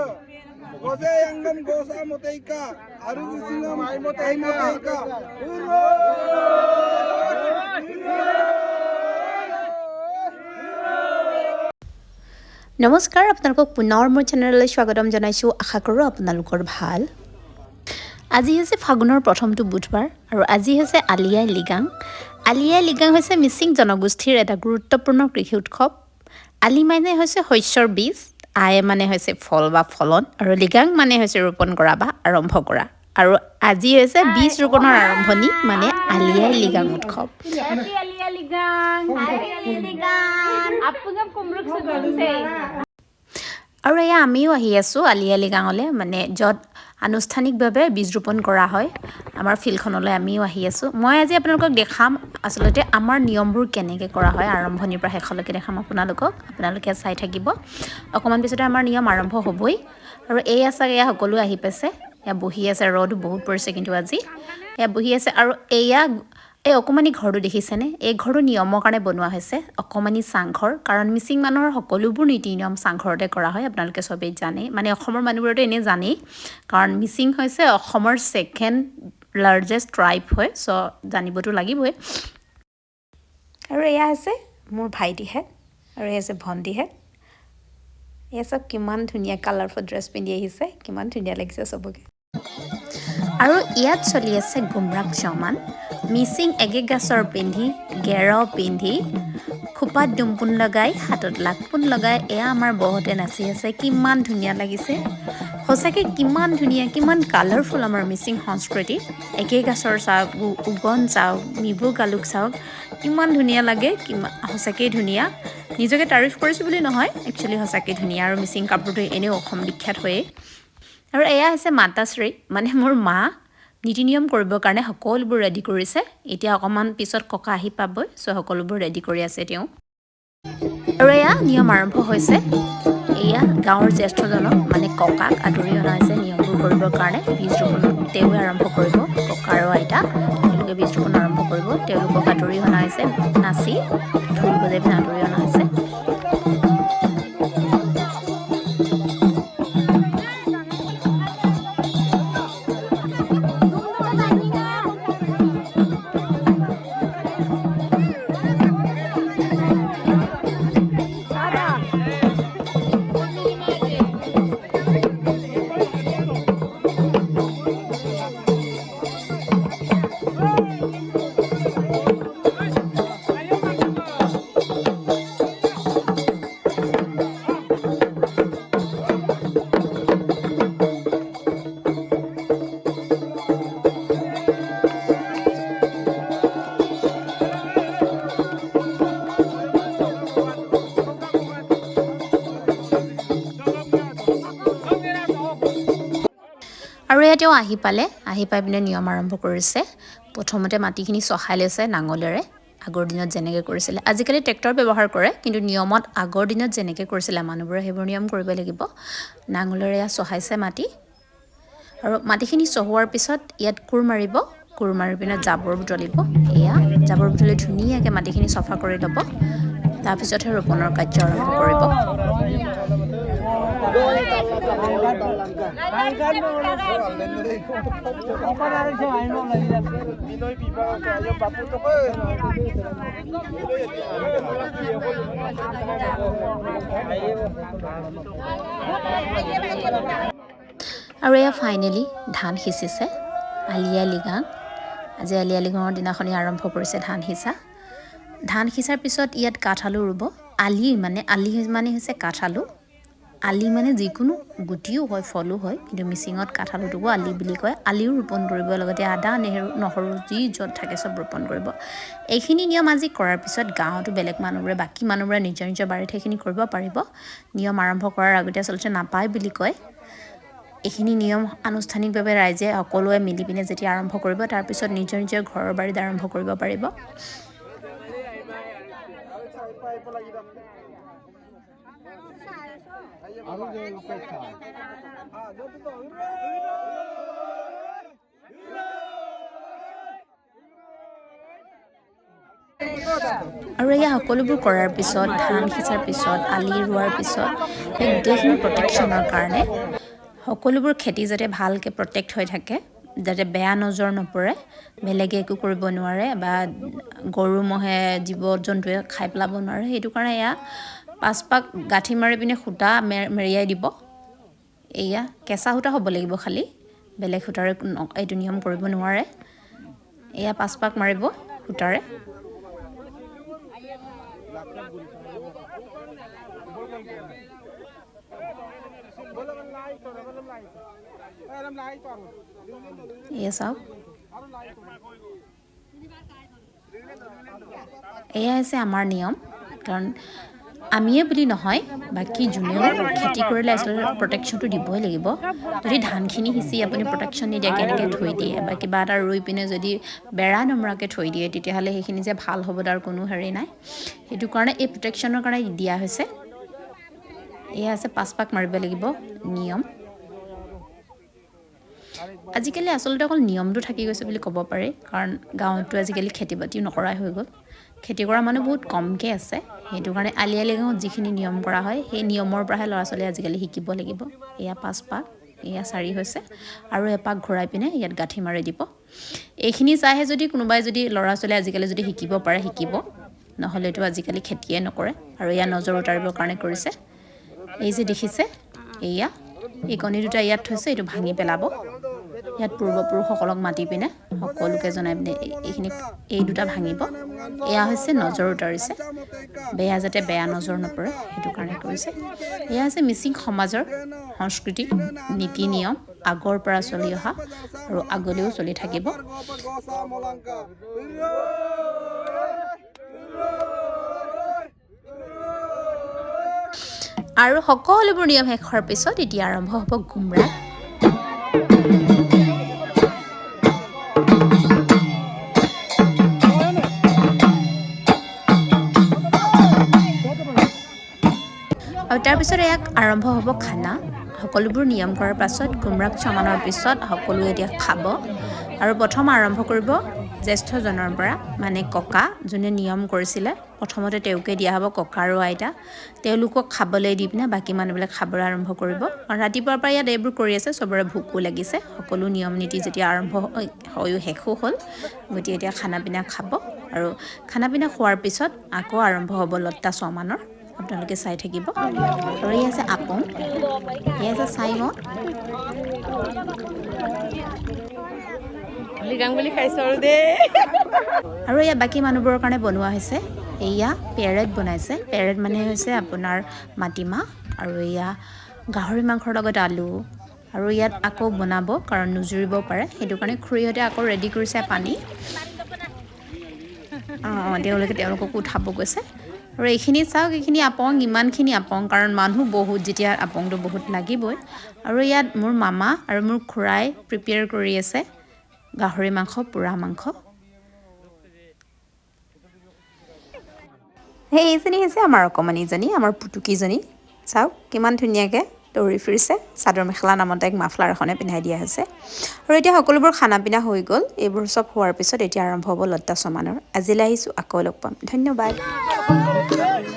Gose yanggam gosa moteika, aru gisingam ai moteika. নমস্কাৰ আপোনালোকক পুনৰ মোৰ চেনেললৈ স্বাগতম জনাইছোঁ আশা কৰোঁ আপোনালোকৰ ভাল আজি হৈছে ফাগুনৰ প্ৰথমটো বুধবাৰ আৰু আজি হৈছে আলিয়াই লিগাং হৈছে মিচিং জনগোষ্ঠীৰ এটা গুৰুত্বপূৰ্ণ কৃষি উৎসৱ আলি মানে হৈছে শস্যৰ বীজ আই মানে হৈছে ফল বা ফলন আৰু লিগাং মানে হৈছে ৰোপণ কৰা বা আৰম্ভ কৰা আৰু আজি হৈছে বীজ ৰোপণৰ আৰম্ভণি মানে আলিয়াই লিগাং উৎসৱ আৰু এয়া আমিও আহি আছোঁ আলিয়াই লিগাঙলৈ মানে য'ত আনুষ্ঠানিকভাৱে বীজ ৰোপণ কৰা হয় আমাৰ ফিল্ডখনলৈ আমিও আহি আছোঁ মই আজি আপোনালোকক দেখাম আচলতে আমাৰ নিয়মবোৰ কেনেকৈ কৰা হয় আৰম্ভণিৰ পৰা শেষলৈকে দেখাম আপোনালোকে চাই থাকিব অকণমান পিছতে আমাৰ নিয়ম আৰম্ভ হ'বই আৰু এয়া চাগে এয়া সকলো আহি পাইছে এয়া বহি আছে ৰ'দ বহুত পৰিছে কিন্তু আজি এয়া বহি আছে আৰু এয়া এই অকণমানি ঘৰটো দেখিছেনে এই ঘৰটো নিয়মৰ কাৰণে বনোৱা হৈছে অকণমানি চাংঘৰ কাৰণ মিচিং মানুহৰ সকলোবোৰ নীতি নিয়ম চাংঘৰতে কৰা হয় আপোনালোকে চবেই জানে মানে অসমৰ মানুহবোৰেতো এনেই জানেই কাৰণ মিচিং হৈছে অসমৰ ছেকেণ্ড লাৰ্জেষ্ট ট্ৰাইব হয় চ' জানিবতো লাগিবই আৰু এয়া আছে মোৰ ভাইটিহেঁত আৰু এয়া আছে ভণ্টিহেঁত এয়া চব কিমান ধুনীয়া কালাৰফুল ড্ৰেছ পিন্ধি আহিছে কিমান ধুনীয়া লাগিছে চবকে আৰু ইয়াত চলি আছে গুমৰাগ চমান মিচিং এগে গাছৰ পিন্ধি গেৰ পিন্ধি খোপাত ডুমপোন লগাই হাতত লাকপোন লগাই এয়া আমাৰ বহতে নাচি আছে কিমান ধুনীয়া লাগিছে সঁচাকৈ কিমান ধুনীয়া কিমান কালাৰফুল আমাৰ মিচিং সংস্কৃতি একে গাছৰ চাওক উগন চাওক মিবু গালুক চাওক কিমান ধুনীয়া লাগে সঁচাকৈ ধুনীয়া নিজকে তাৰিফ কৰিছোঁ বুলি নহয় একচুৱেলি সঁচাকৈ ধুনীয়া আৰু মিচিং কাপোৰটো এনেও অসম বিখ্যাত হৈয়ে আৰু এয়া হৈছে মাতাশ্ৰী মানে মোৰ মা নীতি নিয়ম কৰিবৰ কাৰণে সকলোবোৰ ৰেডি কৰিছে এতিয়া অকণমান পিছত ককা আহি পাবই চ' সকলোবোৰ ৰেডি কৰি আছে তেওঁ আৰু এয়া নিয়ম আৰম্ভ হৈছে এয়া গাঁৱৰ জ্যেষ্ঠজনক মানে ককাক আদৰি অনা হৈছে নিয়মবোৰ কৰিবৰ কাৰণে বীজ ৰোপণ তেওঁৱে আৰম্ভ কৰিব ককা আৰু আইতা তেওঁলোকে বীজ ৰোপণ আৰম্ভ কৰিব তেওঁলোকক আদৰি অনা হৈছে নাচি ঢোল বজাই পিনে আদৰি অনা হৈছে আৰু এয়া তেওঁ আহি পাই পিনে নিয়ম আৰম্ভ কৰিছে প্ৰথমতে মাটিখিনি চহাই লৈছে নাঙলেৰে আগৰ দিনত যেনেকৈ কৰিছিলে আজিকালি ট্ৰেক্টৰ ব্যৱহাৰ কৰে কিন্তু নিয়মত আগৰ দিনত যেনেকৈ কৰিছিলে মানুহবোৰে সেইবোৰ নিয়ম কৰিব লাগিব নাঙলেৰে চহাইছে মাটি আৰু মাটিখিনি চহোৱাৰ পিছত ইয়াত কোৰ মাৰি পিনে জাবৰ বুটলিব এয়া জাবৰ বুটলি ধুনীয়াকৈ মাটিখিনি চফা কৰি ল'ব তাৰপিছতহে ৰোপণৰ কাৰ্য আৰম্ভ কৰিব আৰু এয়া ফাইনেলি ধান সিঁচিছে আলিয়াই লিগাং আজি আলিয়াই লিগাঙৰ দিনাখনি আৰম্ভ কৰিছে ধান সিঁচাৰ পিছত ইয়াত কাঠআলু ৰুব আলি মানে হৈছে কাঠআলু আলি মানে যিকোনো গুটিও হয় ফলো হয় কিন্তু মিচিঙত কাঠআলুটোকো আলি বুলি কয় আলিও ৰোপণ কৰিব লগতে আদা নহৰু যি য'ত থাকে চব ৰোপণ কৰিব এইখিনি নিয়ম আজি কৰাৰ পিছত গাঁৱতো বেলেগ বাকী মানুহবোৰে নিজৰ বাৰীত সেইখিনি কৰিব পাৰিব নিয়ম আৰম্ভ কৰাৰ আগতে আচলতে নাপায় বুলি কয় এইখিনি নিয়ম আনুষ্ঠানিকভাৱে ৰাইজে সকলোৱে মিলি পিনে যেতিয়া আৰম্ভ কৰিব তাৰপিছত নিজৰ ঘৰৰ বাৰীত আৰম্ভ কৰিব পাৰিব আৰু এয়া সকলোবোৰ কৰাৰ পিছত ধান সিঁচাৰ পিছত আলি ৰোৱাৰ পিছত এই গোটেইখিনি প্ৰটেকশ্যনৰ কাৰণে সকলোবোৰ খেতি যাতে ভালকৈ প্ৰটেক্ট হৈ থাকে যাতে বেয়া নজৰ নপৰে বেলেগে একো কৰিব নোৱাৰে বা গৰু মহে জীৱ জন্তুৱে খাই পেলাব নোৱাৰে সেইটো কাৰণে এয়া পাঁচপাক গাঁঠি মাৰি পিনে সূতা মেৰিয়াই দিব এয়া কেঁচা সূতা হ'ব লাগিব খালি বেলেগ সূতাৰে এইটো নিয়ম কৰিব নোৱাৰে এয়া পাঁচপাক মাৰিব সূতাৰে এয়া চাওক এয়া হৈছে আমাৰ নিয়ম কাৰণ আমিয়ে বুলি নহয় বাকী যোনেও খেতি কৰিলে আচলতে প্ৰটেকশ্যনটো দিবই লাগিব যদি ধানখিনি সিঁচি আপুনি প্ৰটেকশ্যন নিদিয়াকৈ এনেকৈ থৈ দিয়ে বা কিবা এটা ৰুই পিনে যদি বেৰা নমৰাকৈ থৈ দিয়ে তেতিয়াহ'লে সেইখিনি যে ভাল হ'ব তাৰ কোনো হেৰি নাই সেইটো কাৰণে এই প্ৰটেকশ্যনৰ কাৰণে দিয়া হৈছে এয়া আছে পাঁচপাক মাৰিব লাগিব নিয়ম আজিকালি আচলতে অকল নিয়মটো থাকি গৈছে বুলি ক'ব পাৰি কাৰণ গাঁৱতো আজিকালি খেতি বাতিও নকৰাই হৈ গ'ল খেতি কৰা মানুহ বহুত কমকৈ আছে সেইটো কাৰণে আলি গাঁৱত যিখিনি নিয়ম কৰা হয় সেই নিয়মৰ পৰাহে ল'ৰা ছোৱালী আজিকালি শিকিব লাগিব এয়া পাঁচপাক এয়া চাৰি হৈছে আৰু এপাক ঘূৰাই পিনে ইয়াত গাঁঠি মাৰি দিব এইখিনি চাইহে যদি কোনোবাই যদি ল'ৰা ছোৱালী আজিকালি যদি শিকিব পাৰে শিকিব নহ'লেতো আজিকালি খেতিয়ে নকৰে আৰু এয়া নজৰ উতাৰিবৰ কাৰণে কৰিছে এই যে দেখিছে এয়া এই কণী দুটা ইয়াত থৈছে এইটো ভাঙি পেলাব ইয়াত পূৰ্বপুৰুষসকলক মাতি পিনে সকলোকে জনাই পিনে এইখিনি এই দুটা ভাঙিব এয়া হৈছে নজৰ উতাৰিছে বেয়া যাতে বেয়া নজৰ নপৰে সেইটো কাৰণে কৰিছে এয়া হৈছে মিচিং সমাজৰ সংস্কৃতি নীতি নিয়ম আগৰ পৰা চলি অহা আৰু আগলৈও চলি থাকিব আৰু সকলোবোৰ নিয়ম শেষ হোৱাৰ পিছত এতিয়া আৰম্ভ হ'ব গুমৰাগ আৰু তাৰপিছত ইয়াক আৰম্ভ হ'ব খানা সকলোবোৰ নিয়ম কৰাৰ পাছত গুমৰাগ চমানৰ পিছত সকলোৱে এতিয়া খাব আৰু প্ৰথম আৰম্ভ কৰিব জ্যেষ্ঠজনৰ পৰা মানে ককা যোনে নিয়ম কৰিছিলে প্ৰথমতে তেওঁকে দিয়া হ'ব ককা আৰু আইতা তেওঁলোকক খাবলৈ দি পিনে বাকী মানুহবিলাক খাবলৈ আৰম্ভ কৰিব আৰু ৰাতিপুৱাৰ পৰা ইয়াত এইবোৰ কৰি আছে চবৰে ভোকো লাগিছে সকলো নিয়ম নীতি যেতিয়া আৰম্ভ হৈও শেষো হ'ল গতিকে এতিয়া খানা পিনা খাব আৰু খানা পিনা খোৱাৰ পিছত আকৌ আৰম্ভ হ'ব লত্তা চমানৰ আপোনালোকে চাই থাকিব আৰু এই আছে আপং এই আছে চাইমদ লিগাং বুলি খাইছোঁ আৰু দে আৰু এয়া বাকী মানুহবোৰৰ কাৰণে বনোৱা হৈছে এয়া পেৰেট বনাইছে পেৰেট মানে হৈছে আপোনাৰ মাটিমাহ আৰু এয়া গাহৰি মাংসৰ লগত আলু আৰু ইয়াত আকৌ বনাব কাৰণ নুজুৰিব পাৰে সেইটো কাৰণে খুৰীহঁতে আকৌ ৰেডি কৰিছে পানী তেওঁলোককো উঠাব গৈছে আৰু এইখিনি চাওক এইখিনি আপং ইমানখিনি আপং কাৰণ মানুহ বহুত যেতিয়া আপংটো বহুত লাগিবই আৰু ইয়াত মোৰ মামা আৰু মোৰ খুৰাই প্ৰিপেয়াৰ কৰি আছে গাহৰি মাংস পোৰা মাংস এইজনী হৈছে আমাৰ অকণমানিজনী আমাৰ পুতুকীজনী চাওক কিমান ধুনীয়াকৈ দৌৰি ফুৰিছে চাদৰ মেখেলা নামত এক মাফলাৰ এখনে পিন্ধাই দিয়া হৈছে আৰু এতিয়া সকলোবোৰ খানা পিনা হৈ গ'ল এইবোৰ চব হোৱাৰ পিছত এতিয়া আৰম্ভ হ'ব লত্তা চমানৰ আজিলৈ আহিছোঁ আকৌ লগ পাম ধন্যবাদ Yeah.